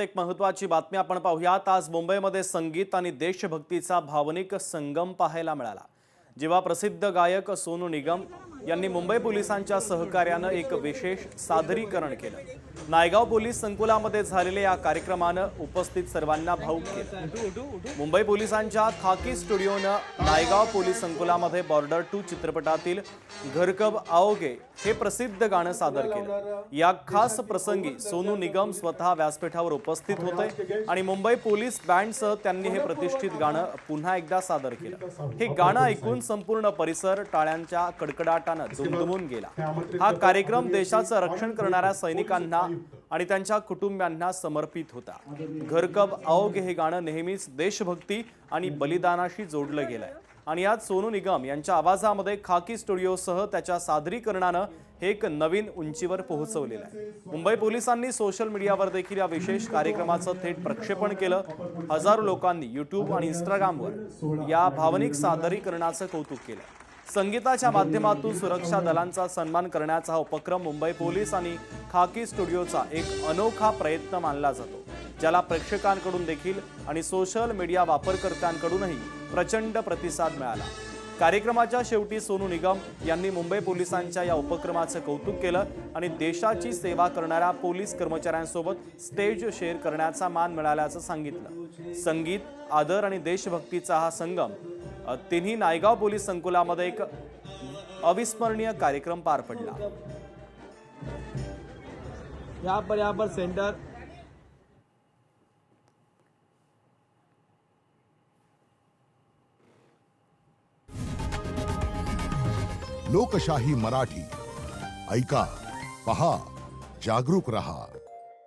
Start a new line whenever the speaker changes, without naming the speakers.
एक महत्त्वाची बातमी आपण पाहूयात। आज मुंबईमध्ये संगीत आणि देशभक्तीचा भावनिक संगम पाहायला मिळाला। जेव्हा प्रसिद्ध गायक सोनू निगम यांनी मुंबई पोलिसांच्या सहकार्याने एक विशेष सादरीकरण केलं। नायगाव पोलीस संकुलामध्ये झालेल्या या कार्यक्रमाने उपस्थित सर्वांना भावुक केलं। मुंबई पोलिसांच्या खाकी स्टुडिओने नायगाव पोलीस संकुलामध्ये बॉर्डर 2 चित्रपटातील घर कब आओगे हे प्रसिद्ध गाणं सादर केलं। या खास प्रसंगी सोनू निगम स्वतः व्यासपीठावर उपस्थित होते आणि मुंबई पोलीस बँडसह त्यांनी हे प्रतिष्ठित गाणं पुन्हा एकदा सादर केलं। हे गाणं ऐकून संपूर्ण परिसर टाळ्यांच्या कडकडाटाने दुमदुमून गेला। हा कार्यक्रम देशाचं रक्षण करणाऱ्या सैनिकांना आणि त्यांच्या कुटुंबियांना समर्पित होता। घर कब आओगे हे गाणं नेहमीच देशभक्ती आणि बलिदानाशी जोडलं गेलंय आणि यात सोनू निगम यांच्या आवाजामध्ये खाकी स्टुडिओसह त्याच्या सादरीकरणानं हे एक नवीन उंचीवर पोहोचवलेलं आहे। मुंबई पोलिसांनी सोशल मीडियावर देखील या विशेष कार्यक्रमाचं थेट प्रक्षेपण केलं। हजारो लोकांनी यूट्यूब आणि इंस्टाग्रामवर या भावनिक सादरीकरणाचं कौतुक केलं। संगीताच्या माध्यमातून सुरक्षा दलांचा सन्मान करण्याचा हा उपक्रम मुंबई पोलीस आणि खाकी स्टुडिओचा एक अनोखा प्रयत्न मानला जातो, ज्याला प्रेक्षकांकडून देखील आणि सोशल मीडिया वापरकर्त्यांकडूनही प्रचंड प्रतिसाद मिळाला। कार्यक्रमाच्या शेवटी सोनू निगम यांनी मुंबई पोलिसांच्या या उपक्रमाचं कौतुक केलं आणि देशाची सेवा करणाऱ्या पोलीस कर्मचाऱ्यांसोबत स्टेज शेअर करण्याचा मान मिळाल्याचं सांगितलं। संगीत, आदर आणि देशभक्तीचा हा संगम तिन्ही नायगाव पोलीस संकुलामध्ये एक अविस्मरणीय कार्यक्रम पार पडला।
यहाँ पर सेंटर
लोकशाही मराठी ऐका, पहा, जागरूक रहा।